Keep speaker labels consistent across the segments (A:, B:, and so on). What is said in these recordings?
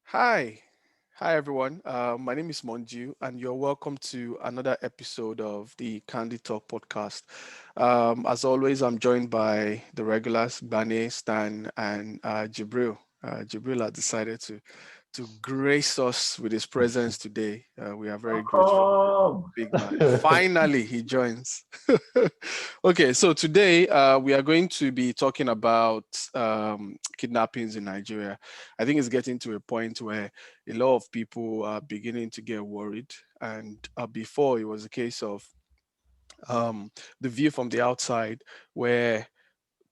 A: Hi. Hi, everyone. My name is Monju, and you're welcome to another episode of the Candid Talk Podcast. As always, I'm joined by the regulars, Bane, Stan, and Jibril. Jibril has decided to grace us with his presence today. We are very grateful.
B: Welcome.
A: Big man. Finally, he joins. Okay, so today we are going to be talking about kidnappings in Nigeria. I think it's getting to a point where a lot of people are beginning to get worried. And before, it was a case of the view from the outside where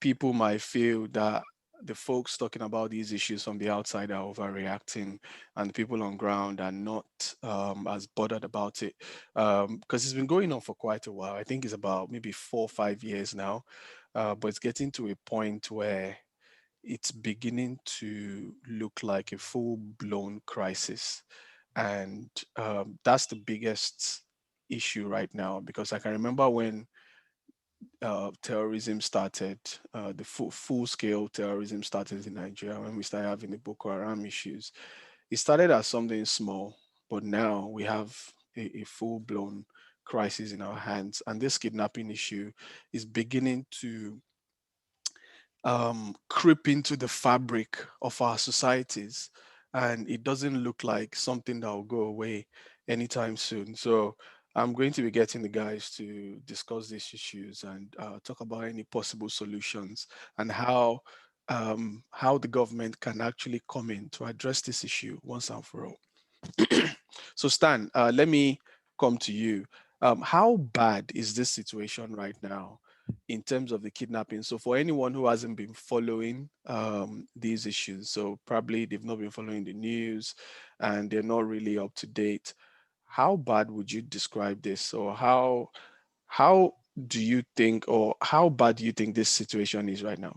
A: people might feel that the folks talking about these issues from the outside are overreacting and the people on ground are not as bothered about it because it's been going on for quite a while. I think it's about maybe 4 or 5 years now, but it's getting to a point where it's beginning to look like a full-blown crisis. And that's the biggest issue right now because I can remember when terrorism started, the full scale terrorism started in Nigeria when we started having the Boko Haram issues. It started as something small, but now we have a full blown crisis in our hands. And this kidnapping issue is beginning to creep into the fabric of our societies. And it doesn't look like something that will go away anytime soon. So I'm going to be getting the guys to discuss these issues and talk about any possible solutions and how the government can actually come in to address this issue once and for all. So Stan, let me come to you. How bad is this situation right now in terms of the kidnapping? So for anyone who hasn't been following these issues, so probably they've not been following the news and they're not really up to date. How bad would you describe this, or how do you think, or how bad do you think this situation is right now?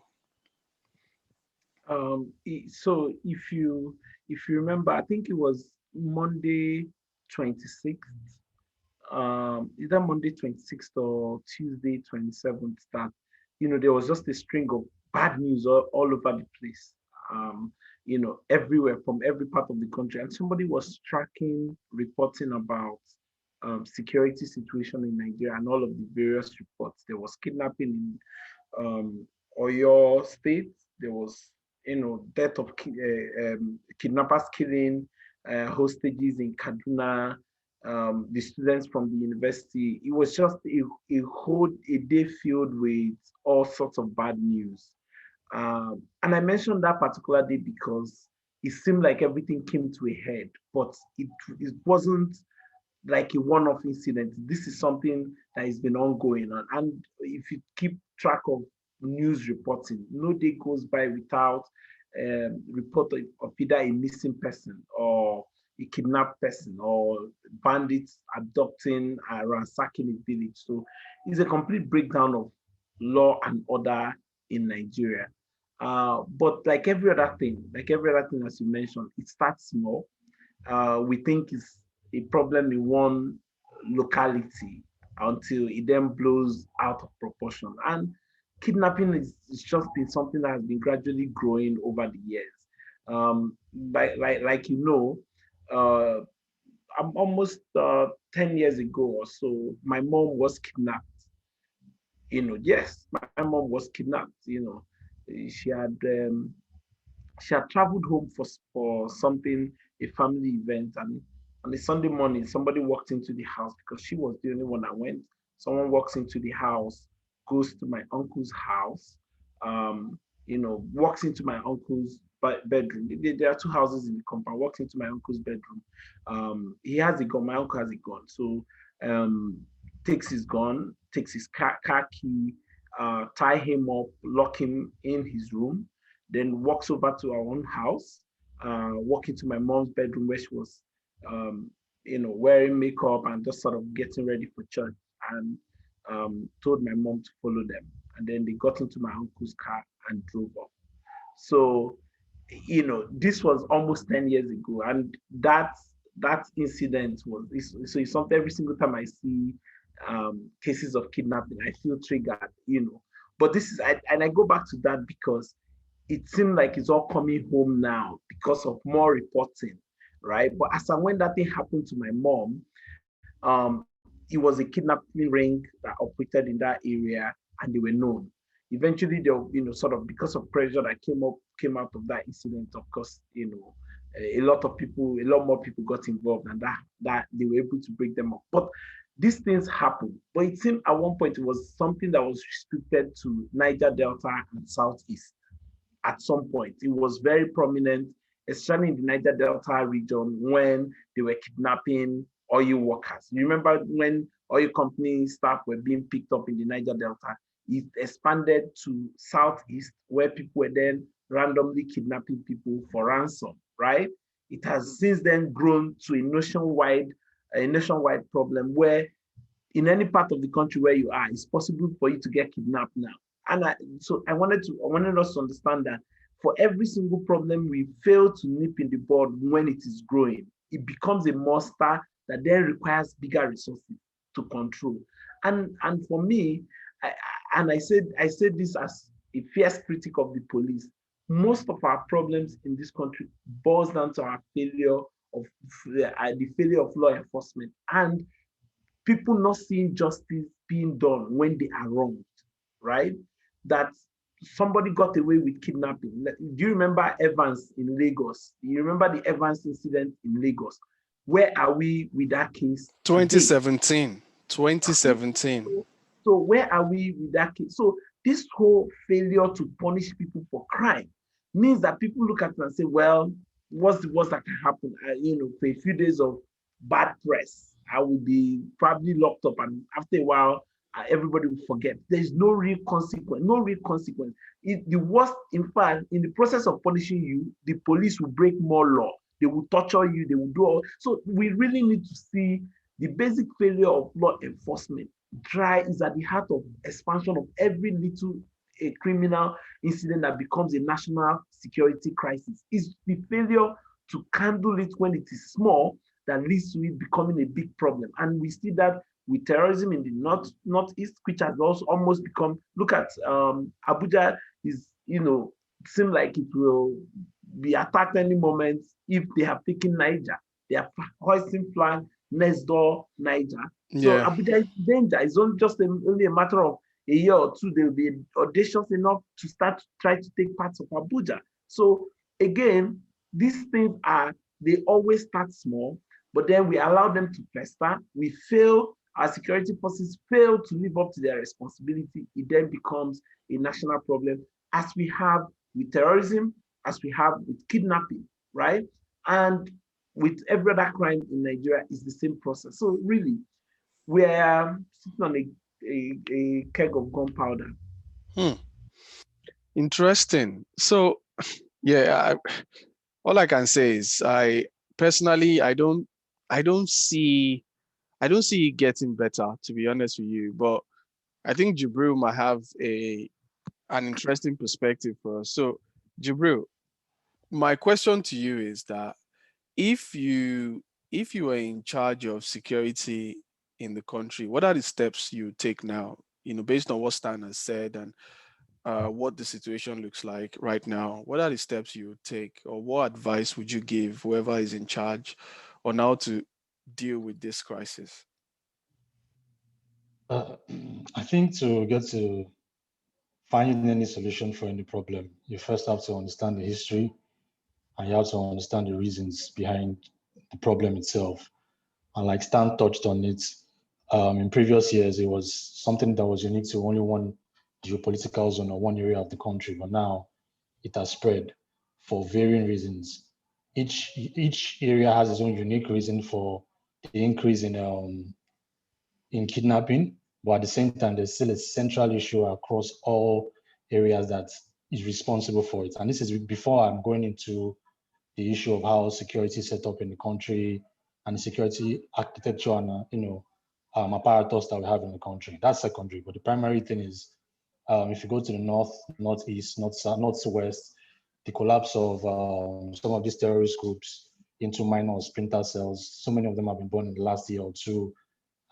B: So if you remember, I think it was Monday 26th, either Monday 26th or Tuesday 27th, that there was just a string of bad news all over the place. Everywhere from every part of the country, and somebody was tracking, reporting about security situation in Nigeria and all of the various reports. There was kidnapping in Oyo State. There was, death of kidnappers killing hostages in Kaduna, the students from the university. It was just a day filled with all sorts of bad news. And I mentioned that particular day because it seemed like everything came to a head, but it wasn't like a one-off incident. This is something that has been ongoing. And if you keep track of news reporting, no day goes by without report of either a missing person or a kidnapped person or bandits abducting and ransacking a village. So it's a complete breakdown of law and order in Nigeria. But like every other thing, as you mentioned, it starts small. We think it's a problem in one locality until it then blows out of proportion. And kidnapping is just been something that has been gradually growing over the years. Like uh, I'm almost 10 years ago or so, my mom was kidnapped. Yes, my mom was kidnapped. She had um, she had traveled home for something, a family event, and on a Sunday morning, somebody walked into the house because she was the only one that went. Someone walks into the house, goes to my uncle's house, walks into my uncle's bedroom. There are two houses in the compound. Walks into my uncle's bedroom. He has a gun. My uncle has a gun. So um, takes his gun, takes his car key, tie him up, lock him in his room, then walks over to our own house, walk into my mom's bedroom where she was, um, wearing makeup and just sort of getting ready for church, and told my mom to follow them. And then they got into my uncle's car and drove off. So, this was almost 10 years ago. And that incident so it's something every single time I see cases of kidnapping, I feel triggered. But this is, and I go back to that because it seemed like it's all coming home now because of more reporting, right? But as and when that thing happened to my mom, it was a kidnapping ring that operated in that area, and they were known. Eventually, they, sort of because of pressure that came out of that incident. Of course, a lot more people got involved, and that they were able to break them up. But these things happen. But it seemed at one point it was something that was restricted to Niger Delta and Southeast. At some point, it was very prominent, especially in the Niger Delta region when they were kidnapping oil workers. You remember when oil company staff were being picked up in the Niger Delta? It expanded to Southeast, where people were then randomly kidnapping people for ransom, right? It has since then grown to a nationwide problem where in any part of the country where you are, it's possible for you to get kidnapped now. And I wanted us to understand that for every single problem we fail to nip in the bud when it is growing, it becomes a monster that then requires bigger resources to control. And for me, I said this as a fierce critic of the police. Most of our problems in this country boils down to our failure of the failure of law enforcement and people not seeing justice being done when they are wronged, right? That somebody got away with kidnapping. Do you remember Evans in Lagos? You remember the Evans incident in Lagos? Where are we with that case?
A: 2017. 2017.
B: So where are we with that case? So this whole failure to punish people for crime means that people look at it and say, well, what's the worst that can happen? For a few days of bad press, I will be probably locked up, and after a while, everybody will forget. There's no real consequence. No real consequence. The worst, in fact, in the process of punishing you, the police will break more law. They will torture you. They will do all. So we really need to see the basic failure of law enforcement. Is at the heart of expansion of every little a criminal incident that becomes a national security crisis. Is the failure to handle it when it is small that leads to it becoming a big problem. And we see that with terrorism in the northeast, which has also almost become, look at Abuja is, seem like it will be attacked any moment if they have taken Niger. They are hoisting flag next door Niger. So
A: Yeah.
B: Abuja is in danger. It's only a matter of a year or two. They will be audacious enough to start to try to take parts of Abuja. So again, these things they always start small, but then we allow them to fester. Our security forces fail to live up to their responsibility. It then becomes a national problem, as we have with terrorism, as we have with kidnapping, right? And with every other crime in Nigeria, is the same process. So really, we are sitting on a keg of gunpowder.
A: Interesting. So, yeah, all I can say is I personally I don't see it getting better, to be honest with you. But I think Jibril might have an interesting perspective for us. So, Jibril, my question to you is that if you are in charge of security in the country, what are the steps you take now? Based on what Stan has said and what the situation looks like right now. What are the steps you would take, or what advice would you give whoever is in charge on how to deal with this crisis?
C: Uh, I think to get to finding any solution for any problem, you first have to understand the history and you have to understand the reasons behind the problem itself. And like Stan touched on it, in previous years, it was something that was unique to only one geopolitical zone or one area of the country, but now it has spread for varying reasons. Each area has its own unique reason for the increase in kidnapping, but at the same time, there's still a central issue across all areas that is responsible for it. And this is before I'm going into the issue of how security is set up in the country and the security architecture and apparatus that we have in the country. That's secondary, but the primary thing is if you go to the north, northeast, northwest, the collapse of some of these terrorist groups into minor splinter cells. So many of them have been born in the last year or two,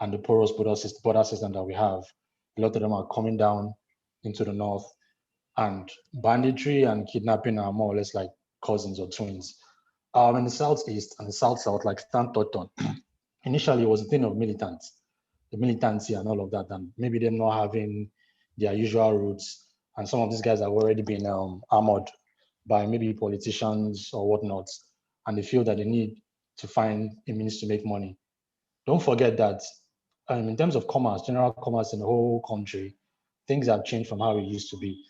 C: and the porous border system that we have. A lot of them are coming down into the north. And banditry and kidnapping are more or less like cousins or twins. In the Southeast and the South, like Stan touched on, initially it was a thing of militants, the militancy and all of that, and maybe them not having their usual roots. And some of these guys have already been armored by maybe politicians or whatnot, and they feel that they need to find a means to make money. Don't forget that in terms of commerce, general commerce in the whole country, things have changed from how it used to be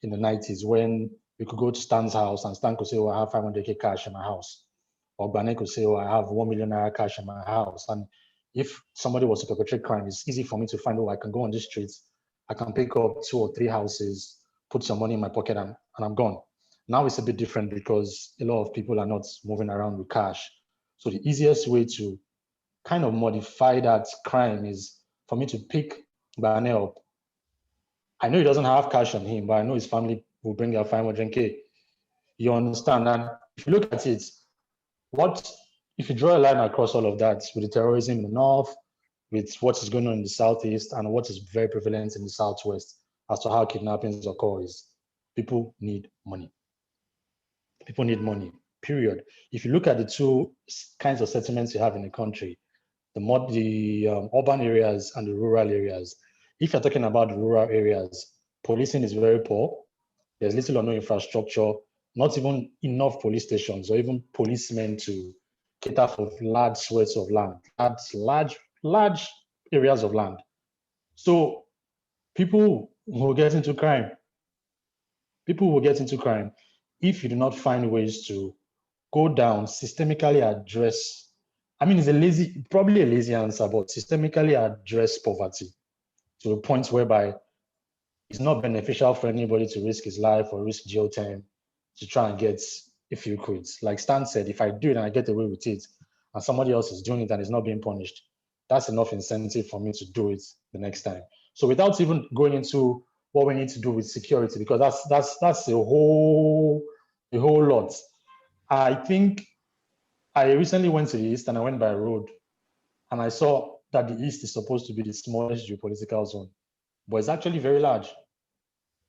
C: in the 90s when you could go to Stan's house and Stan could say, oh, I have 500K cash in my house. Or Bane could say, oh, I have 1 million naira cash in my house. And if somebody was to perpetrate crime, it's easy for me to find, oh, I can go on the streets, I can pick up 2 or 3 houses, put some money in my pocket, and I'm gone. Now it's a bit different because a lot of people are not moving around with cash. So the easiest way to kind of modify that crime is for me to pick Bane up. I know he doesn't have cash on him, but I know his family will bring out 500K. You understand? And if you look at it, what if you draw a line across all of that with the terrorism in the north, with what is going on in the southeast, and what is very prevalent in the southwest as to how kidnappings occur is people need money. People need money, period. If you look at the 2 kinds of settlements you have in the country, the urban areas and the rural areas, if you're talking about the rural areas, policing is very poor. There's little or no infrastructure, not even enough police stations or even policemen to cater for large swathes of land, large areas of land. So people will get into crime. People will get into crime if you do not find ways to go down, systemically address. I mean, it's probably a lazy answer, but systemically address poverty to a point whereby it's not beneficial for anybody to risk his life or risk jail time to try and get a few quids. Like Stan said, if I do it and I get away with it and somebody else is doing it and is not being punished, that's enough incentive for me to do it the next time. So without even going into what we need to do with security, because that's a whole lot. I think I recently went to the East and I went by road and I saw that the East is supposed to be the smallest geopolitical zone, but it's actually very large.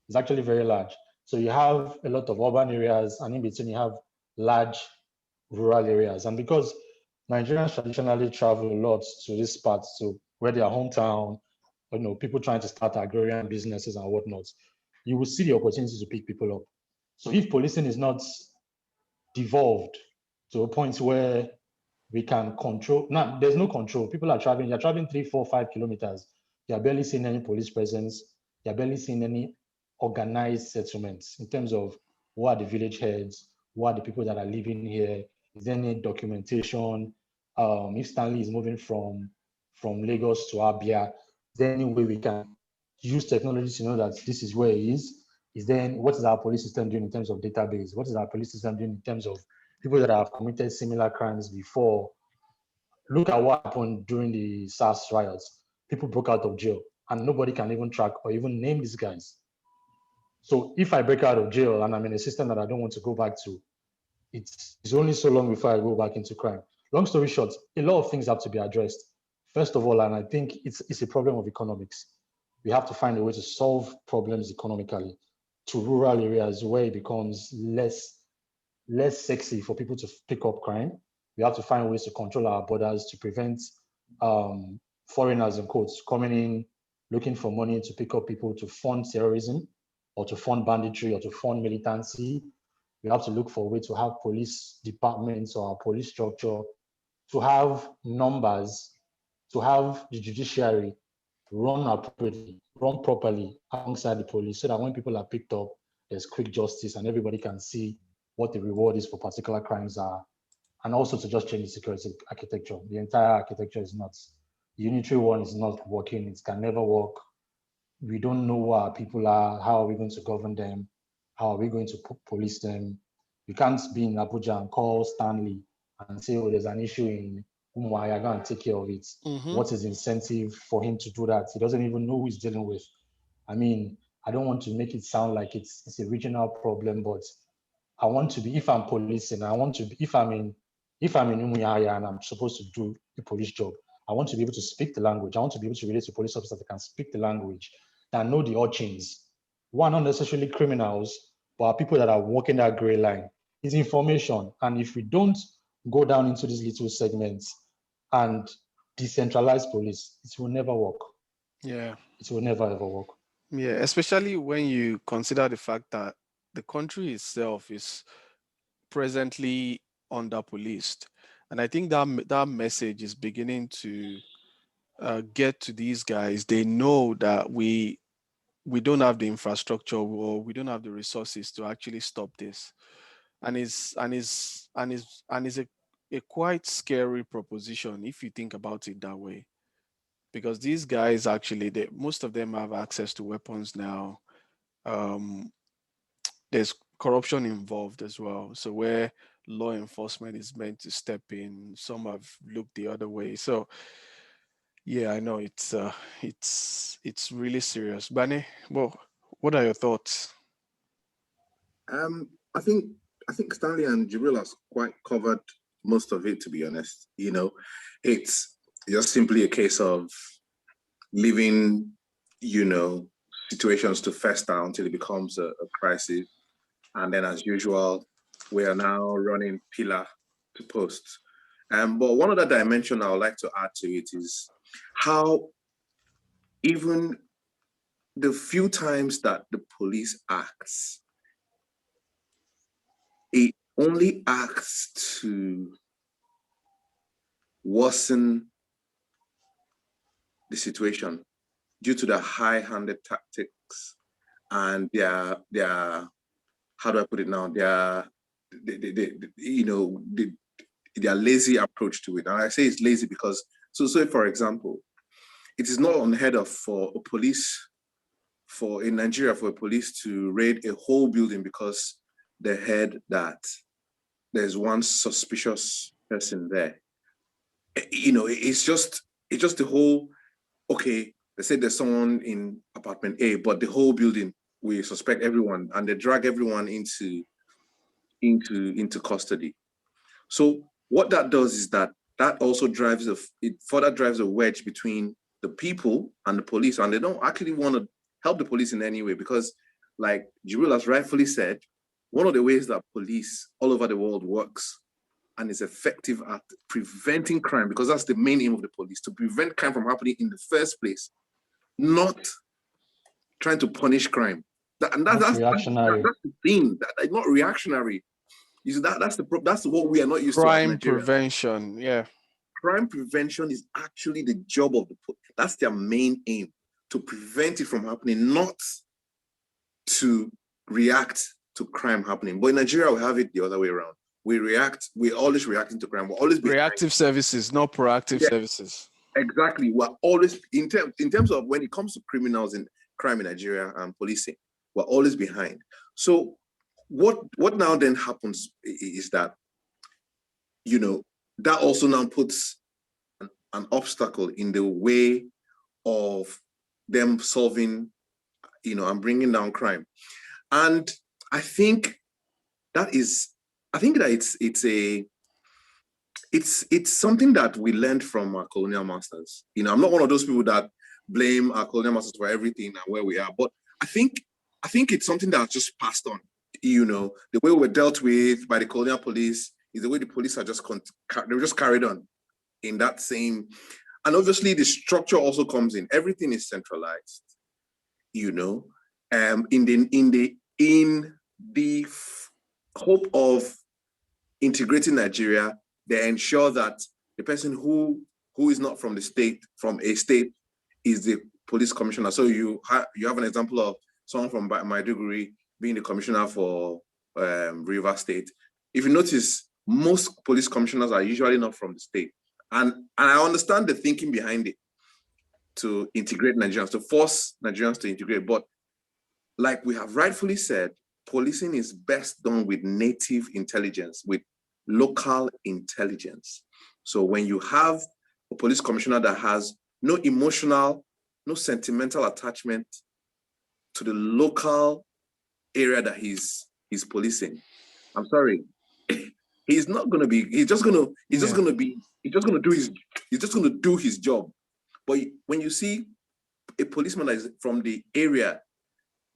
C: It's actually very large. So you have a lot of urban areas, and in between you have large rural areas. And because Nigerians traditionally travel a lot to this part, to where their hometown, people trying to start agrarian businesses and whatnot, you will see the opportunity to pick people up. So if policing is not devolved to a point where we can control, there's no control. People are traveling, you're traveling 3, 4, 5 kilometers. You're barely seeing any police presence. You're barely seeing any organized settlements in terms of who are the village heads, who are the people that are living here, is there any documentation? If Stanley is moving from Lagos to Abia, is there any way we can use technology to know that this is where he is? What is our police system doing in terms of database? What is our police system doing in terms of people that have committed similar crimes before? Look at what happened during the SARS riots. People broke out of jail and nobody can even track or even name these guys. So if I break out of jail and I'm in a system that I don't want to go back to, it's only so long before I go back into crime. Long story short, a lot of things have to be addressed. First of all, and I think it's a problem of economics. We have to find a way to solve problems economically to rural areas where it becomes less sexy for people to pick up crime. We have to find ways to control our borders to prevent foreigners, in quotes, coming in, looking for money to pick up people to fund terrorism or to fund banditry or to fund militancy. We have to look for a way to have police departments or our police structure, to have numbers, to have the judiciary run appropriately, run properly alongside the police so that when people are picked up, there's quick justice and everybody can see what the reward is for particular crimes are. And also to just change the security architecture. The entire architecture is not, the unitary one is not working, it can never work. We don't know who our people are, how are we going to govern them, how are we going to police them. You can't be in Abuja and call Stanley and say, oh, there's an issue in Umuahia, go and take care of it. Mm-hmm. What is the incentive for him to do that? He doesn't even know who he's dealing with. I mean, I don't want to make it sound like it's a regional problem, but I want to be, if I'm policing, I want to be, if I'm in Umuahia and I'm supposed to do a police job, I want to be able to speak the language. I want to be able to relate to police officers that can speak the language, that know the urchins, One, not necessarily criminals, but are people that are walking that gray line. It's information. And if we don't go down into these little segments and decentralize police, it will never work.
A: Yeah.
C: It will never ever work.
A: Yeah, especially when you consider the fact that the country itself is presently under policed. And I think that message is beginning to get to these guys. They know that we don't have the infrastructure or we don't have the resources to actually stop this. And it's a quite scary proposition if you think about it that way. Because these guys actually, most of them have access to weapons now. Um, there's corruption involved as well. So where law enforcement is meant to step in, some have looked the other way. So yeah, I know it's really serious. Bane, well, what are your thoughts?
D: I think Stanley and Jibril has quite covered most of it, to be honest. It's just simply a case of leaving, situations to fester until it becomes a crisis. And then, as usual, we are now running pillar to post. But one other dimension I would like to add to it is how even the few times that the police acts, it only acts to worsen the situation due to the high-handed tactics and their how do I put it now? Their lazy approach to it. And I say it's lazy because so for example, it is not unheard of in Nigeria for a police to raid a whole building because they heard that there's one suspicious person there. It's just the whole, okay, they say there's someone in apartment A, but the whole building, we suspect everyone, and they drag everyone into custody. So what that does is that also further drives a wedge between the people and the police, and they don't actually want to help the police in any way because, like Jibril has rightfully said, one of the ways that police all over the world works and is effective at preventing crime, because that's the main aim of the police, to prevent crime from happening in the first place, not trying to punish crime. That's
C: reactionary.
D: That's the thing. That's not reactionary. You see, that's what we are not used to.
A: Crime prevention, yeah.
D: Crime prevention is actually the job of the police. That's their main aim, to prevent it from happening, not to react to crime happening. But in Nigeria, we have it the other way around. We're always reacting to crime. We're always
A: reactive services, not proactive services.
D: Exactly. We're always in terms of when it comes to criminals and crime in Nigeria and policing, we're always behind. So what now then happens is that, that also now puts an obstacle in the way of them solving, and bringing down crime. And I think that it's something that we learned from our colonial masters. I'm not one of those people that blame our colonial masters for everything and where we are, but I think it's something that's just passed on. The way we're dealt with by the colonial police is the way the police are just carried on in that same. And obviously the structure also comes in. Everything is centralized, in the hope of integrating Nigeria. They ensure that the person who is not from a state, is the police commissioner. So you have an example of someone from Maiduguri being the commissioner for River State. If you notice, most police commissioners are usually not from the state. And I understand the thinking behind it, to integrate Nigerians, to force Nigerians to integrate. But like we have rightfully said, policing is best done with native intelligence, with local intelligence. So when you have a police commissioner that has no emotional, no sentimental attachment to the local area that he's policing, I'm sorry, he's not going to be. He's just going to do his job. But when you see a policeman that is from the area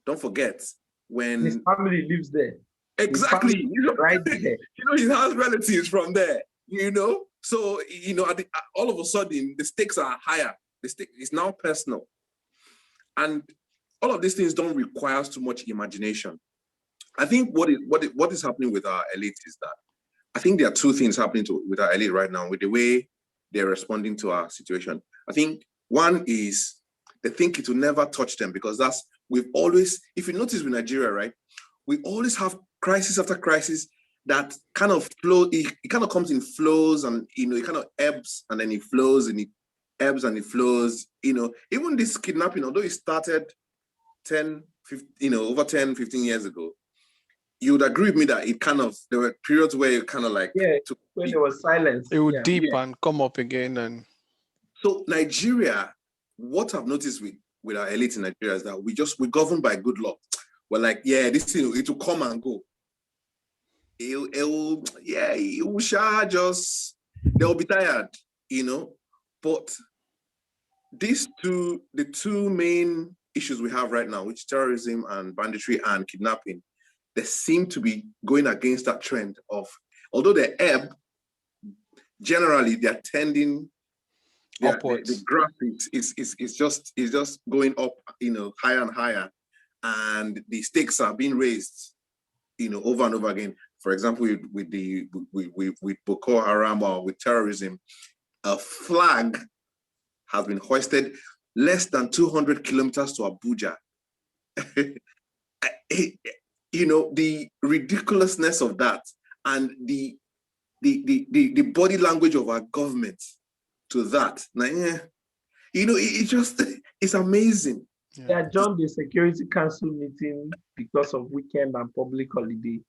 D: don't forget when
B: his family lives there.
D: Exactly.
B: Right there.
D: He has relatives from there, So, all of a sudden, the stakes are higher. The stake is now personal. And all of these things don't require too much imagination. I think what is happening with our elite is that I think there are two things happening with our elite right now, with the way they're responding to our situation. I think one is they think it will never touch them because we've always, if you notice with Nigeria, right, we always have crisis after crisis that kind of flow, it kind of comes in flows and, it kind of ebbs and then it flows and it ebbs and it flows, even this kidnapping, although it started 10, 15, over 10, 15 years ago, you would agree with me that there were periods where it kind of like...
B: Yeah, when there was silence.
A: It would deep and come up again. And
D: so Nigeria, what I've noticed with our elite in Nigeria is that we govern by good luck. We're like, this thing, it will come and go. They'll be tired, But the two main issues we have right now, which is terrorism and banditry and kidnapping, they seem to be going against that trend of, although they ebb, generally they're tending upwards. The graph is just going up, higher and higher, and the stakes are being raised, over and over again. For example, with Boko Haram or with terrorism, a flag has been hoisted less than 200 kilometers to Abuja. The ridiculousn's of that and the body language of our government to that. It's amazing.
B: They adjourned the Security Council meeting because of weekend and public holiday.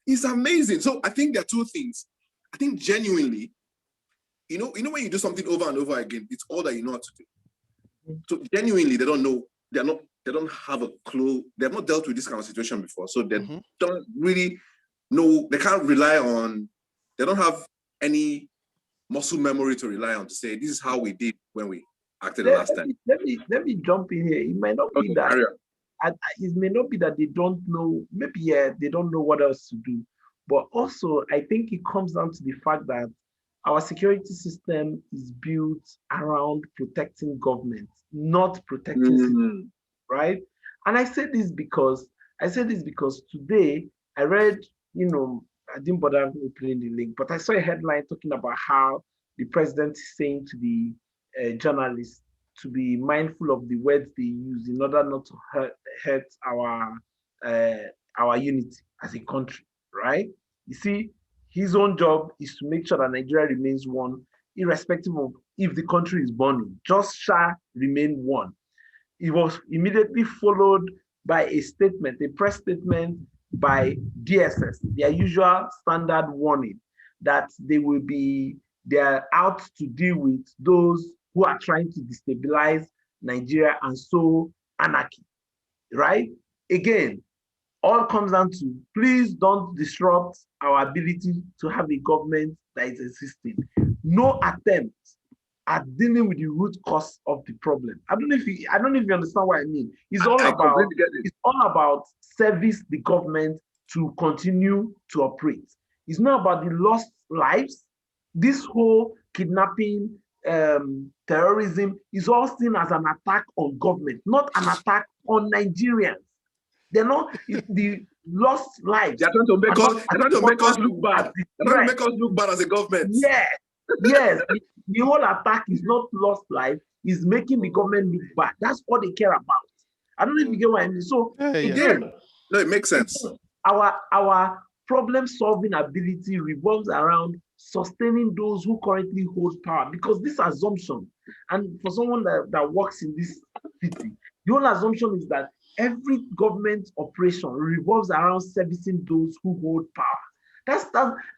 D: It's amazing. So I think there are two things. I think genuinely, when you do something over and over again, it's all that you know how to do. So genuinely, they don't know. They don't have a clue. They have not dealt with this kind of situation before. So they don't really know. They can't rely on, they don't have any muscle memory to rely on to say, this is how we did when we acted the last time.
B: Let me jump in here. It might not be that. It may not be that they don't know. Maybe they don't know what else to do. But also, I think it comes down to the fact that our security system is built around protecting government, not protecting citizens, right? And I say this because today I read, I didn't bother opening the link, but I saw a headline talking about how the president is saying to the journalists to be mindful of the words they use in order not to hurt our unity as a country, right? You see, his own job is to make sure that Nigeria remains one, irrespective of if the country is burning, just shall remain one. It was immediately followed by a press statement by DSS, their usual standard warning that they're out to deal with those who are trying to destabilize Nigeria and sow anarchy, right? Again, all comes down to, please don't disrupt our ability to have a government that is existing. No attempt at dealing with the root cause of the problem. I don't know if you understand what I mean. It's all about service the government to continue to operate. It's not about the lost lives. This whole kidnapping, terrorism is all seen as an attack on government, not an attack on Nigerians. They're not the lost lives.
D: They're trying to make us look bad. They're trying to make us look bad as a government.
B: Yes. The whole attack is not lost life, it's making the government look bad. That's what they care about. I don't know if you get what I mean. So again,
D: no, it makes sense.
B: Our problem-solving ability revolves around sustaining those who currently hold power, because this assumption, and for someone that works in this city, the whole assumption is that every government operation revolves around servicing those who hold power.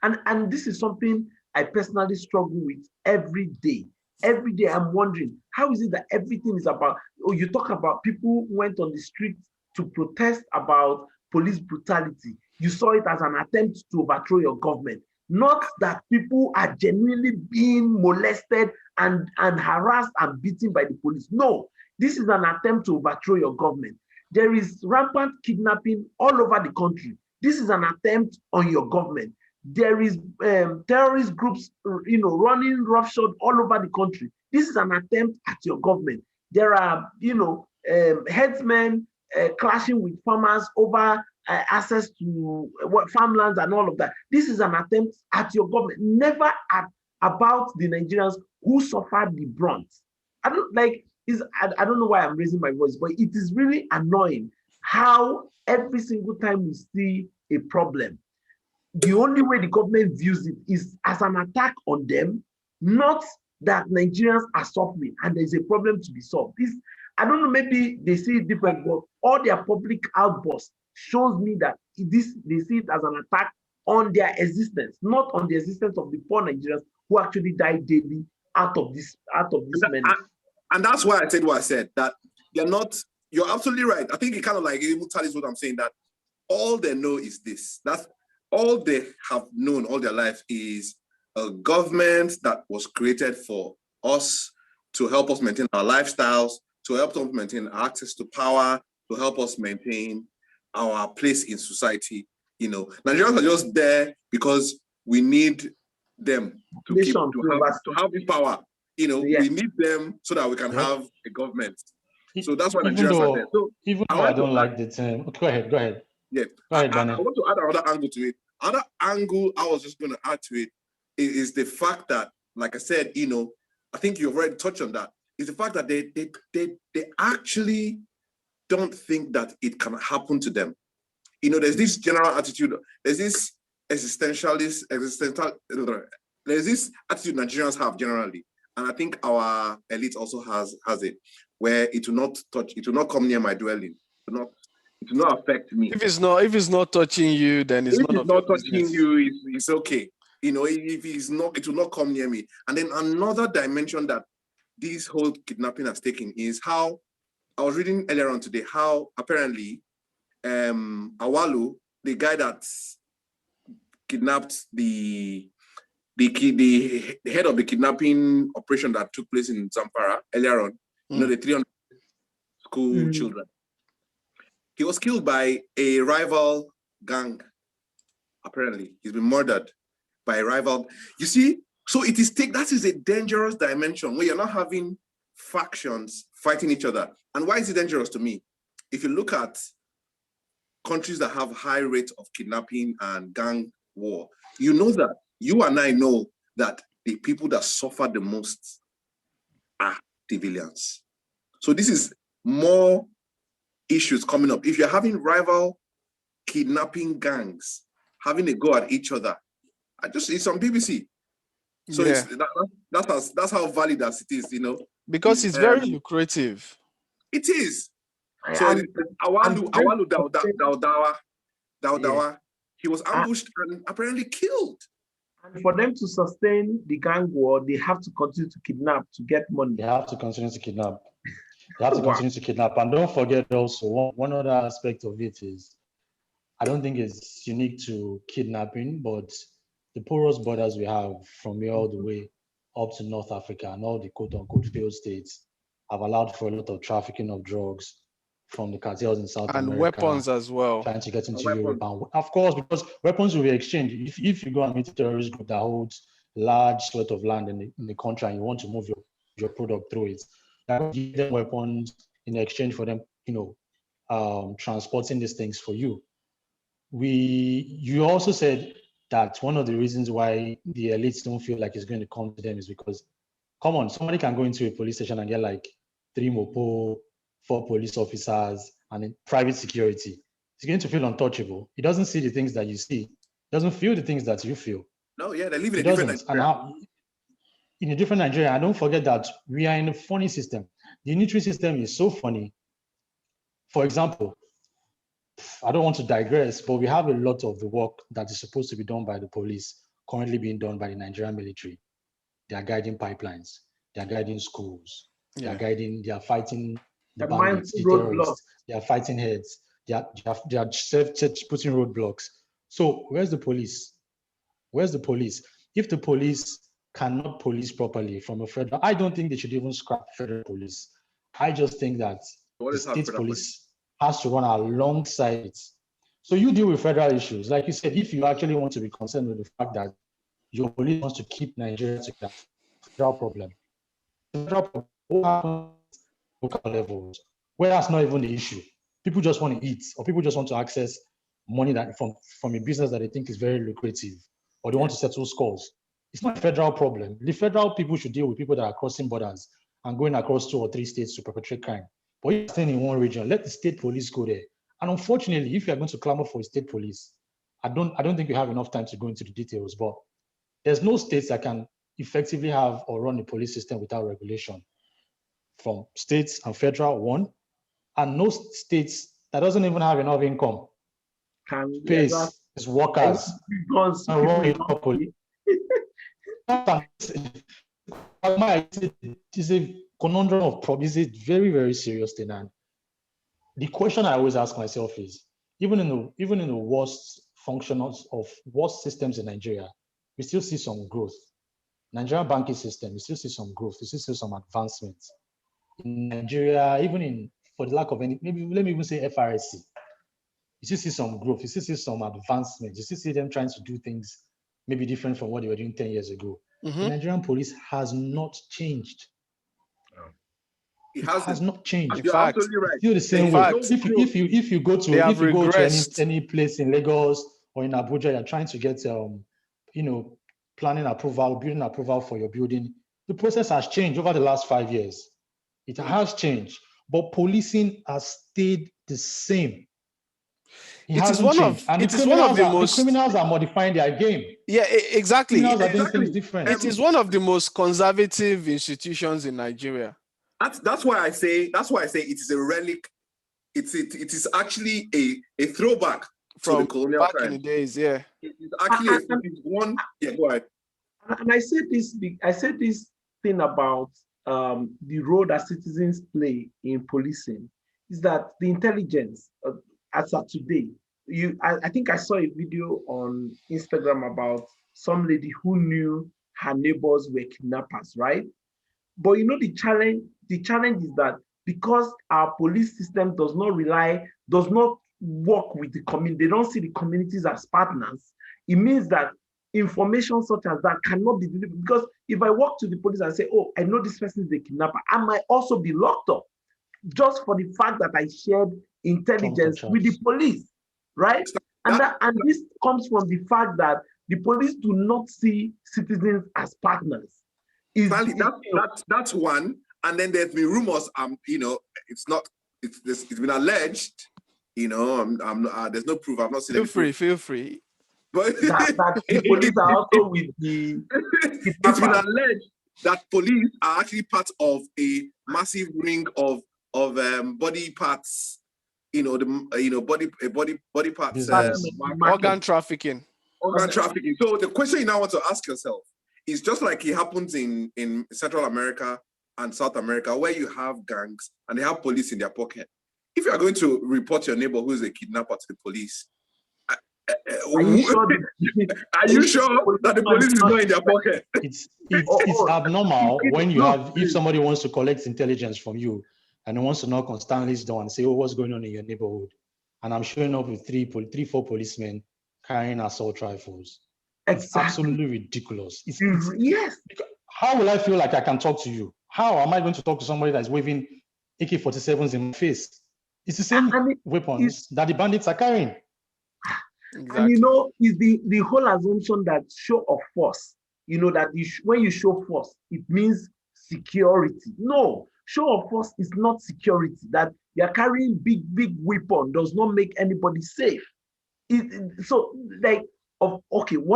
B: And this is something I personally struggle with every day. Every day I'm wondering, how is it that everything is about, you talk about people who went on the street to protest about police brutality. You saw it as an attempt to overthrow your government. Not that people are genuinely being molested and harassed and beaten by the police. No, This is an attempt to overthrow your government. There is rampant kidnapping all over the country. This is an attempt on your government. There is terrorist groups, running roughshod all over the country. This is an attempt at your government. There are, headsmen clashing with farmers over access to farmlands and all of that. This is an attempt at your government, never about the Nigerians who suffered the brunt. I don't know why I'm raising my voice, but it is really annoying how every single time we see a problem, the only way the government views it is as an attack on them, not that Nigerians are suffering and there's a problem to be solved. I don't know, maybe they see it different, but all their public outbursts shows me that they see it as an attack on their existence, not on the existence of the poor Nigerians who actually die daily out of this menace.
D: And that's why I said what I said, that you're absolutely right. I think it kind of like even tells what I'm saying, that all they know is this. That's all they have known all their life is a government that was created for us to help us maintain our lifestyles, to help us maintain access to power, to help us maintain our place in society. Nigerians are just there because we need them to have the power. We need them so that we can have a government. So that's why Nigerians are there. So
C: even though I don't like the term, go ahead.
D: Yeah, I want to add another angle to it. Another angle I was just going to add to it is the fact that, like I said, I think you've already touched on that, is the fact that they actually don't think that it can happen to them. There's this general attitude, there's this there's this attitude Nigerians have generally, and I think our elite also has it, where it will not come near my dwelling, it will not affect me.
A: If it's not touching you, then it's not
D: touching you. It's okay. If it's not, it will not come near me. And then another dimension that this whole kidnapping has taken is how I was reading earlier on today how apparently Awalu, the guy that kidnapped the head of the kidnapping operation that took place in Zamfara earlier on, the 300 school children. He was killed by a rival gang. Apparently, he's been murdered by a rival. You see, so that is a dangerous dimension where you're not having factions fighting each other. And why is it dangerous to me? If you look at countries that have high rates of kidnapping and gang war, you and I know that the people that suffer the most are civilians. So this is more issues coming up. If you're having rival kidnapping gangs having a go at each other, I just it's on BBC. So that's how valid as it is,
A: because it's very lucrative.
D: It is. So Awalu Dawa, he was ambushed and apparently killed.
B: And for them to sustain the gang war, they have to continue to kidnap to get money.
C: They have to continue to kidnap. And don't forget also, one other aspect of it is, I don't think it's unique to kidnapping, but the porous borders we have from here all the way up to North Africa and all the quote-unquote failed states have allowed for a lot of trafficking of drugs from the cartels in South America.
A: And weapons as well.
C: Trying to get into Europe. And of course, because weapons will be exchanged. If you go and meet a terrorist group that holds large swath of land in the country and you want to move your product through it, that give them weapons in exchange for them, transporting these things for you. You also said that one of the reasons why the elites don't feel like it's going to come to them is because, come on, somebody can go into a police station and get like 3 mopo, 4 police officers, and in private security. He's going to feel untouchable. He doesn't see the things that you see. He doesn't feel the things that you feel.
D: No, yeah, they live in a different Nigeria.
C: In a different Nigeria, and don't forget that we are in a funny system. The unitary system is so funny. For example, I don't want to digress, but we have a lot of the work that is supposed to be done by the police currently being done by the Nigerian military. They are guiding pipelines. They are guiding schools. They are fighting the bandits, the terrorists. They are fighting heads. They are putting roadblocks. So where's the police? Where's the police? If the police cannot police properly from a federal, I don't think they should even scrap federal police. I just think that
D: What
C: the
D: is our
C: state
D: federal
C: police has to run alongside it. So you deal with federal issues. Like you said, if you actually want to be concerned with the fact that your police wants to keep Nigeria together, federal problem. Federal problem, what happens at local levels, where that's not even the issue. People just want to eat, or people just want to access money that from a business that they think is very lucrative, or they want to settle scores. It's not a federal problem. The federal people should deal with people that are crossing borders and going across 2 or 3 states to perpetrate crime. But if you're staying in one region, let the state police go there. And unfortunately, if you're going to clamor for a state police, I don't think you have enough time to go into the details, but there's no states that can effectively have or run a police system without regulation. From states and federal, one, and no states that doesn't even have enough income. Space is workers. It's a conundrum of problems. It's a very, very serious thing. And the question I always ask myself is, even in the worst functionals of worst systems in Nigeria, we still see some growth. Nigerian banking system, we still see some growth. We still see some advancements. In Nigeria, for the lack of any, maybe let me even say FRSC, you still see some growth. You still see some advancements. You still see them trying to do things maybe different from what they were doing 10 years ago. Mm-hmm. The Nigerian police has not changed.
D: It
C: has not changed.
D: You're absolutely right.
C: Still the same way. If you go to any place in Lagos or in Abuja, you're trying to get planning approval, building approval for your building. The process has changed over the last 5 years. It has changed, but policing has stayed the same. The criminals are modifying their game.
A: Yeah, exactly.
C: Criminals are doing things different.
A: It is one of the most conservative institutions in Nigeria.
D: That's why I say it is a relic. It is actually a throwback
A: from
D: to the colonial
A: back
D: time.
A: in the days. Yeah,
D: it's actually one. Yeah, go ahead.
B: And I said this thing about the role that citizens play in policing is that the intelligence, as of today, I think I saw a video on Instagram about some lady who knew her neighbors were kidnappers, right? But the challenge is that because our police system does not work with the community, they don't see the communities as partners, it means that information such as that cannot be delivered. Because if I walk to the police and say, oh, I know this person is a kidnapper, I might also be locked up just for the fact that I shared intelligence with the police, right? And this comes from the fact that the police do not see citizens as partners.
D: That's one. And then there's been rumors. It's been alleged. There's no proof. I'm not saying.
A: Feel free.
B: But that the police are also with the.
D: It's been alleged that police are actually part of a massive ring of body parts. Body parts.
A: Organ trafficking.
D: Organ trafficking. So the question you now want to ask yourself is just like it happens in Central America and South America, where you have gangs and they have police in their pocket. If you are going to report your neighbor who is a kidnapper to the police, are you sure that the police is not in their pocket?
C: It's abnormal when if somebody wants to collect intelligence from you and wants to knock on Stanley's door and say, oh, what's going on in your neighborhood? And I'm showing up with 4 policemen carrying assault rifles. It's absolutely ridiculous.
B: Yes.
C: How will I feel like I can talk to you? How am I going to talk to somebody that's waving AK-47s in my face? It's the same weapons that the bandits are carrying.
B: Exactly. And is the whole assumption that show of force, that when you show force, it means security. No, show of force is not security. That you're carrying big weapon does not make anybody safe. What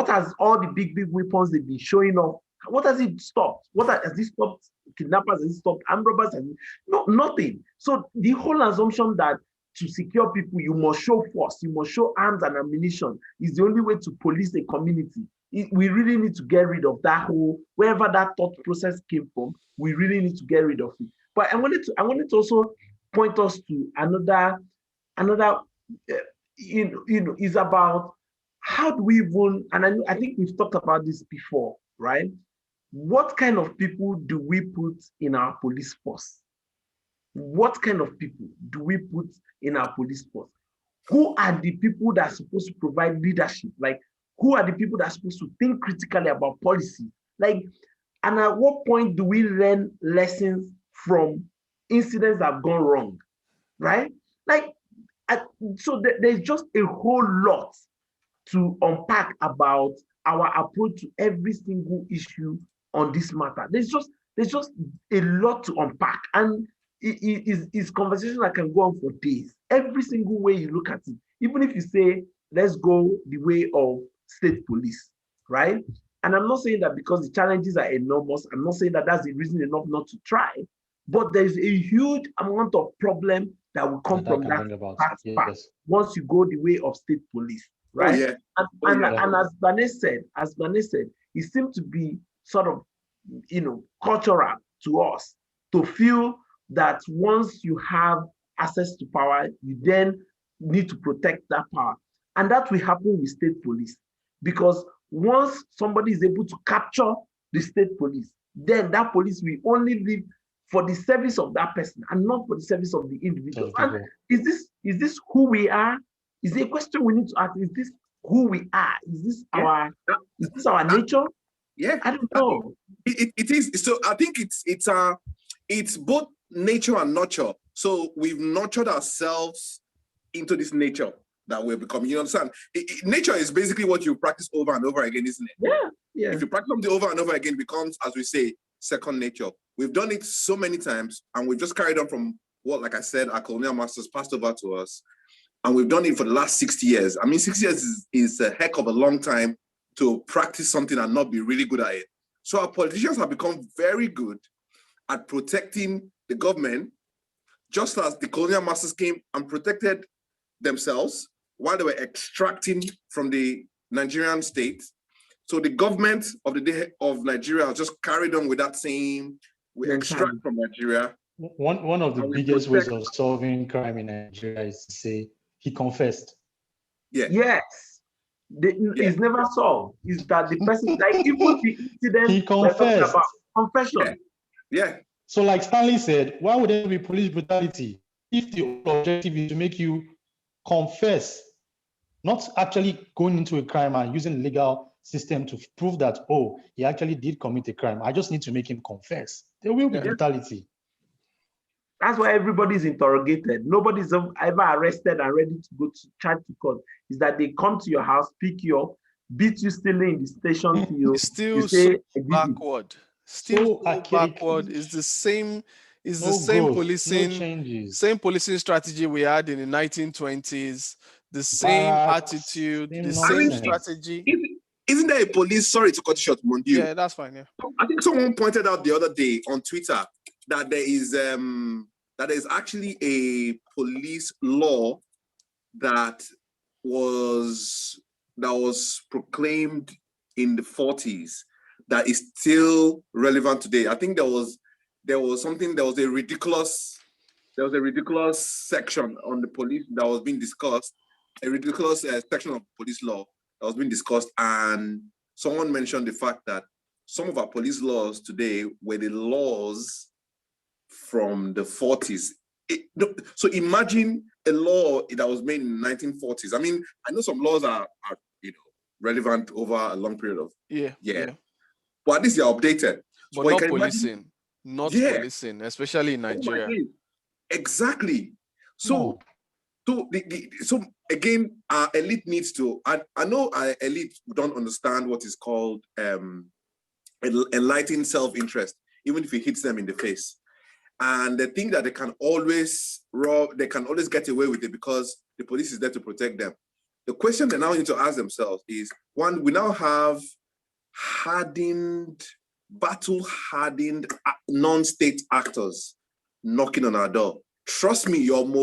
B: has all the big weapons they've been showing off? What has it stopped? Has it stopped kidnappers? Has it stopped armed robbers? No, nothing. So the whole assumption that to secure people, you must show force, you must show arms and ammunition is the only way to police a community. We really need to get rid of that wherever that thought process came from, we really need to get rid of it. But I wanted to also point us to another, is about how do we even, and I think we've talked about this before, right? What kind of people do we put in our police force? What kind of people do we put in our police force? Who are the people that are supposed to provide leadership? Like, who are the people that are supposed to think critically about policy? Like, and at what point do we learn lessons from incidents that have gone wrong, right? Like, so there's just a whole lot to unpack about our approach to every single issue on this matter. There's just a lot to unpack, and it's conversation that can go on for days. Every single way you look at it, even if you say let's go the way of state police, right? And I'm not saying that because the challenges are enormous. I'm not saying that that's the reason enough not to try, but there's a huge amount of problem that will come from that part once you go the way of state police, right?
D: Oh, yeah.
B: And as Bane said, it seemed to be sort of, cultural to us to feel that once you have access to power, you then need to protect that power. And that will happen with state police. Because once somebody is able to capture the state police, then that police will only live for the service of that person and not for the service of the individual. And is this who we are? Is it a question we need to ask? Is this who we are? Is this our nature?
D: Yeah,
B: I don't know.
D: It is. So I think it's both nature and nurture. So we've nurtured ourselves into this nature that we're becoming. You understand? Nature is basically what you practice over and over again, isn't it?
B: Yeah.
D: If you practice something over and over again, it becomes, as we say, second nature. We've done it so many times, and we've just carried on from what, like I said, our colonial masters passed over to us. And we've done it for the last 60 years. I mean, 60 years is a heck of a long time to practice something and not be really good at it. So our politicians have become very good at protecting the government, just as the colonial masters came and protected themselves while they were extracting from the Nigerian state. So the government of the day of Nigeria has just carried on with that same, we extract from Nigeria.
C: One of the biggest ways of solving crime in Nigeria is to say he confessed.
D: Yeah.
B: Yes. It's never solved. Is that the person, like, even the incident
C: he confessed.
B: About confession.
D: Yeah.
C: So, like Stanley said, why would there be police brutality if the objective is to make you confess, not actually going into a crime and using the legal system to prove that, oh, he actually did commit a crime. I just need to make him confess. There will be brutality.
B: That's why everybody's interrogated. Nobody's ever arrested and ready to go to charge to court. Is that they come to your house, pick you up, beat you still in the station to you.
A: Still
B: say,
A: so backward. Still so backward. It's the same. It's the same
C: growth,
A: policing. Same policing strategy we had in the 1920s. The same attitude. The same strategy.
D: Isn't there a police? Sorry to cut you short, Mondiu.
A: Yeah, that's fine. Yeah.
D: I think someone pointed out the other day on Twitter that there is actually a police law that was proclaimed in the 40s that is still relevant today. I think there was a ridiculous section on the police that was being discussed, a ridiculous section of police law that was being discussed, and someone mentioned the fact that some of our police laws today were the laws from the 40s. So imagine a law that was made in the 1940s. I mean, I know some laws are relevant over a long period of years. But at least they're updated.
A: But not policing. Policing, especially in Nigeria.
D: Exactly. So so again, our elite needs to, I know our elite don't understand what is called enlightened self-interest, even if it hits them in the face. And they think that they can always get away with it because the police is there to protect them. The question they now need to ask themselves is, one, we now have battle-hardened non-state actors knocking on our door. Trust me, your 5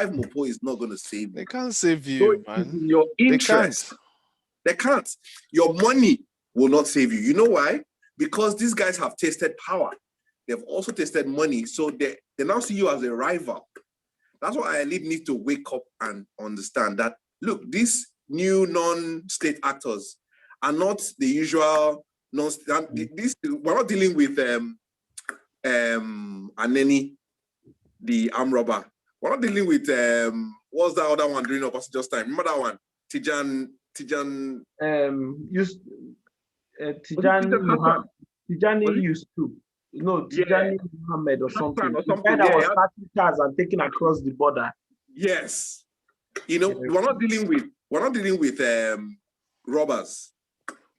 D: Mopo is not going to save you.
A: They can't save you, man.
D: Your interest. They can't. Your money will not save you. You know why? Because these guys have tasted power. They've also tasted money. So they now see you as a rival. That's why our elite need to wake up and understand that, look, these new non-state actors are not the usual we're not dealing with Aneni. the armed robber. We're not dealing with what's that other one during Obasanjo's time? Remember that one? Tijani
B: used to. No, Tijani Muhammad or something. The guy that was starting cars and taking across the border.
D: Yes. You know, we're not dealing with robbers.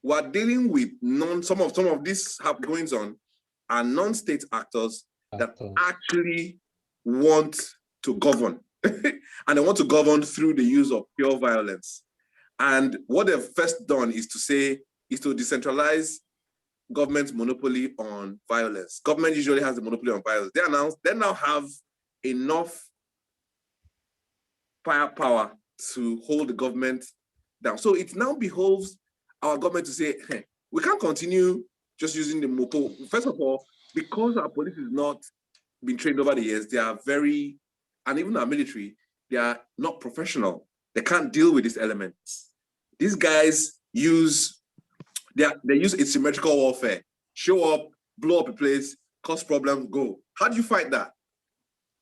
D: We're dealing with some of these goings on are non-state actors that actually want to govern. And they want to govern through the use of pure violence. And what they've first done is to decentralize government's monopoly on violence. Government usually has the monopoly on violence. They now have enough firepower to hold the government down. So it now behoves our government to say, hey, we can't continue just using the mopo. First of all, because our police has not been trained over the years, they are very, and even our military, they are not professional. They can't deal with these elements. These guys use asymmetrical warfare. Show up, blow up a place, cause problems, go. How do you fight that?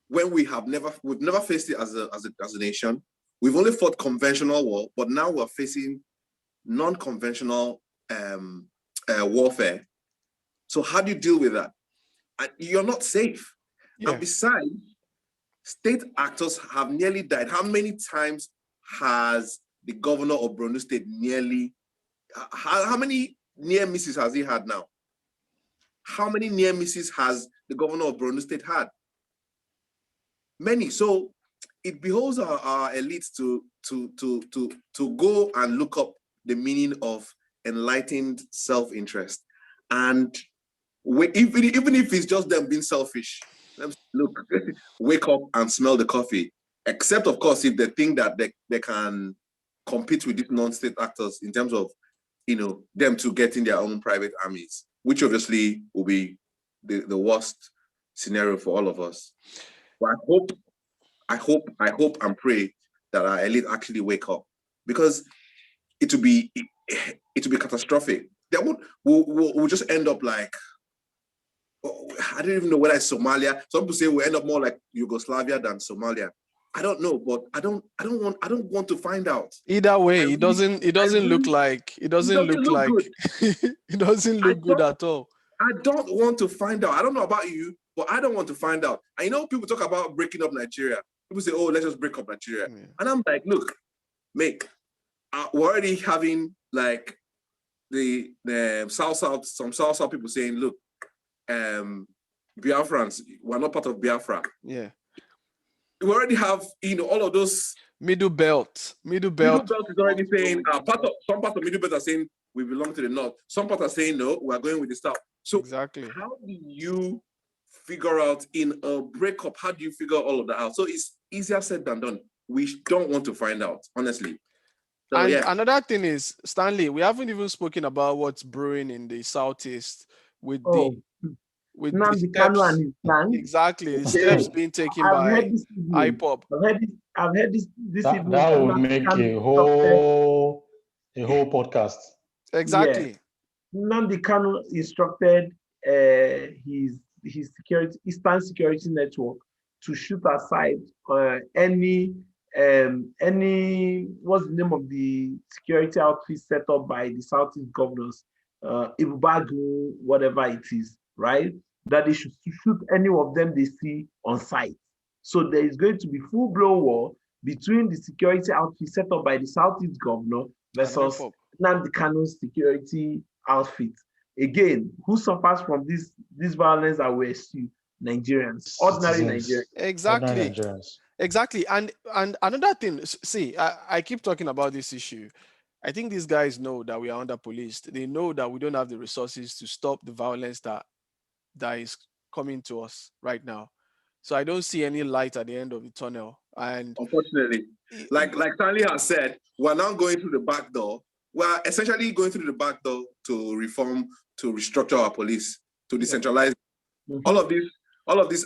D: When we've never faced it as a nation. We've only fought conventional war, but now we're facing non-conventional warfare. So how do you deal with that? And you're not safe. Yeah. And besides, state actors have nearly died. How many times has the governor of Borno State how many near misses has he had now? How many near misses has the governor of Borno State had? Many. So it behoves our elites to go and look up the meaning of enlightened self-interest. And even if it's just them being selfish, look, wake up and smell the coffee. Except, of course, if they think that they can compete with these non-state actors in terms of, them to getting their own private armies, which obviously will be the worst scenario for all of us. But I hope and pray that our elite actually wake up, because it will be catastrophic. We'll just end up like, I don't even know whether it's Somalia. Some people say we'll end up more like Yugoslavia than Somalia. I don't know, but I don't want to find out.
A: Either way, it doesn't look good at all.
D: I don't want to find out. I don't know about you, but I don't want to find out. I know people talk about breaking up Nigeria. People say, "Oh, let's just break up Nigeria," and I'm like, "Look, mate, we're already having like the some South people saying, look, Biafrans, we're not part of Biafra."
A: Yeah.
D: We already have, all of those
A: middle belt. Middle belt
D: is already saying some parts of middle belt are saying we belong to the north. Some parts are saying no, we're going with the south. So
A: exactly,
D: how do you figure out in a breakup? How do you figure all of that out? So it's easier said than done. We don't want to find out, honestly. So,
A: and another thing is, Stanley, we haven't even spoken about what's brewing in the southeast with the steps,
B: and his plan.
A: Exactly, the steps being taken by IPOB.
B: I've heard this evening.
C: That would make a whole podcast.
A: Exactly.
B: Nnamdi Kanu instructed his Eastern Security Network to shoot aside any what's the name of the security outfit set up by the Southeast governors, Ibubagu, whatever it is, right? That they should shoot any of them they see on site. So there is going to be full-blown war between the security outfit set up by the Southeast governor versus Nnamdi Kanu's security outfit. Again, who suffers from this violence that we see? Nigerians, ordinary Nigerians.
A: Exactly. Exactly. And another thing, see, I keep talking about this issue. I think these guys know that we are under policed. They know that we don't have the resources to stop the violence that is coming to us right now. So I don't see any light at the end of the tunnel. And
D: unfortunately, like Stanley has said, we're now going through the back door. We're essentially going through the back door to reform, to restructure our police, to decentralize. All of this.
A: Because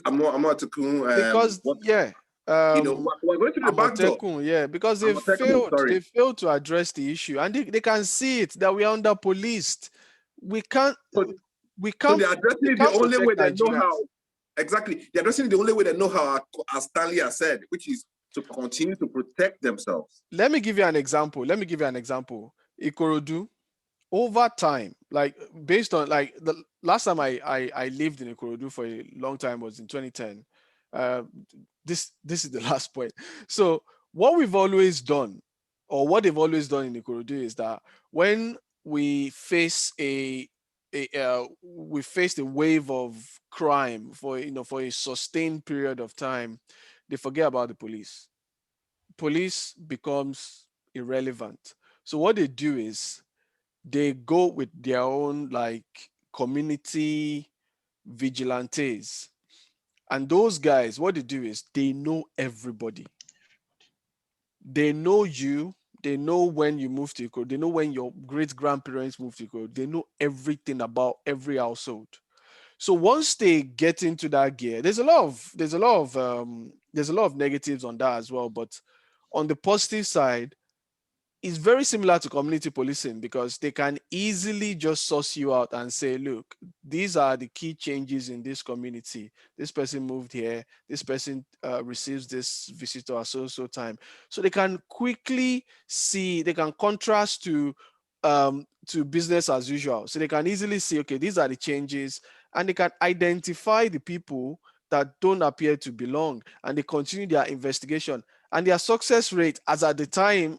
A: we're
D: going through the back door.
A: Yeah, because they failed to address the issue, and they can see it that we are under policed. We can't.
D: So they're addressing it the only way they know how. Exactly. They're addressing it the only way they know how, as Stanley has said, which is to continue to protect themselves.
A: Let me give you an example. Ikorodu, over time, like based on like the last time I lived in Ikorodu for a long time was in 2010. This is the last point. So what we've always done, or what they've always done in Ikorodu, is that when we face a wave of crime for a sustained period of time, they forget about the police. Police becomes irrelevant. So what they do is they go with their own like community vigilantes. And those guys, what they do is they know everybody. They know you. They know when you moved to Ikorodu. They know when your great grandparents moved to Ikorodu. They know everything about every household. So once they get into that gear, there's a lot of negatives on that as well. But on the positive side, it's very similar to community policing, because they can easily just source you out and say, look, these are the key changes in this community. This person moved here. This person receives this visitor at so time. So they can quickly see, they can contrast to business as usual. So they can easily see, okay, these are the changes, and they can identify the people that don't appear to belong, and they continue their investigation. And their success rate, as at the time,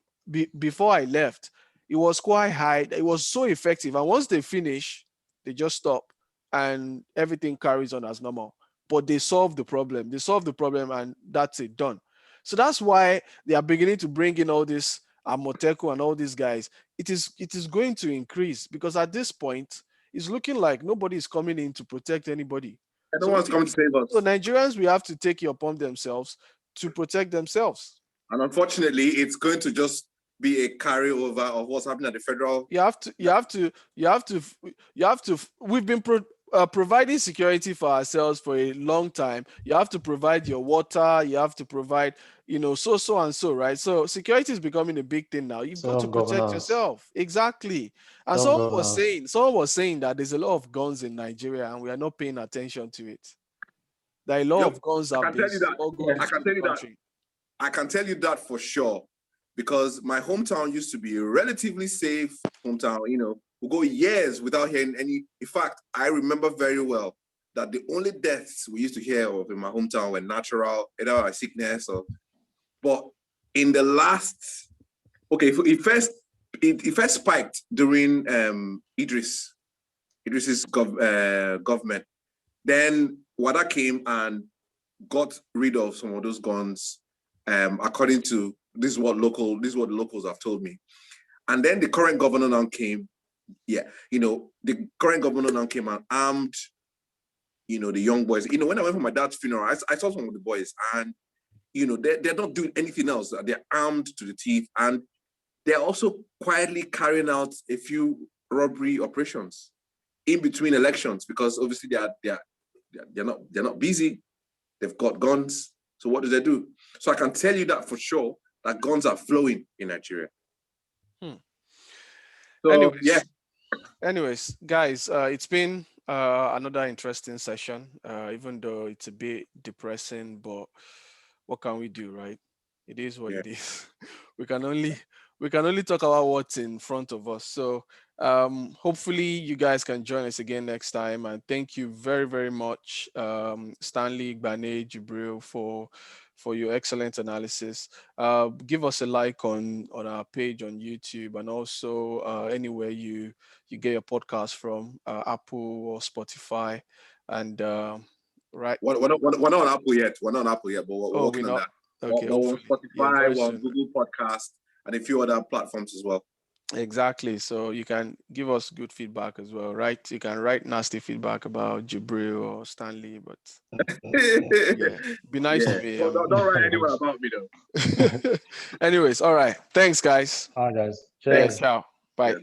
A: before I left, it was quite high. It was so effective. And once they finish, they just stop and everything carries on as normal. But they solve the problem. And that's it, done. So that's why they are beginning to bring in all this Amoteco and all these guys. It is going to increase, because at this point, it's looking like nobody is coming in to protect anybody.
D: No one's coming to save us.
A: So Nigerians, we have to take it upon themselves to protect themselves.
D: And unfortunately, it's going to just be a carryover of what's happening at the federal.
A: You have to. We've been providing security for ourselves for a long time. You have to provide your water. You have to provide, so and so, right? So security is becoming a big thing now. You've got to protect yourself. Exactly. And someone was saying that there's a lot of guns in Nigeria and we are not paying attention to it. There are a lot of guns out there.
D: I can tell you that for sure, because my hometown used to be a relatively safe hometown. We go years without hearing any. In fact, I remember very well that the only deaths we used to hear of in my hometown were natural, either by sickness or. But in the last, it first spiked during Idris's government. Then Wada came and got rid of some of those guns. According to this is what the locals have told me. And then the current governor now came. The current governor now came and armed, the young boys. When I went for my dad's funeral, I saw some of the boys, and they're not doing anything else. They're armed to the teeth, and they're also quietly carrying out a few robbery operations in between elections, because obviously they're not busy. They've got guns. So what do they do? So I can tell you that for sure, that guns are flowing in Nigeria. So,
A: Anyways, guys, it's been another interesting session, even though it's a bit depressing, but what can we do, right? It is what it is. We can only talk about what's in front of us. So hopefully you guys can join us again next time. And thank you very, very much, Stanley, Gbane, Jibril, for your excellent analysis. Give us a like on our page on YouTube, and also anywhere you get your podcast from, Apple or Spotify. And right,
D: we're not on Apple yet. We're not on Apple yet, but we're working on that.
A: Okay,
D: we're on Spotify, we're on Google Podcast, and a few other platforms as well.
A: Exactly. So you can give us good feedback as well, right? You can write nasty feedback about Jibril or Stanley, but be nice to me.
D: Don't write anyone about me though.
A: Anyways, all right. Thanks, guys.
C: All right, guys.
A: Cheers. Thanks. Ciao. Bye.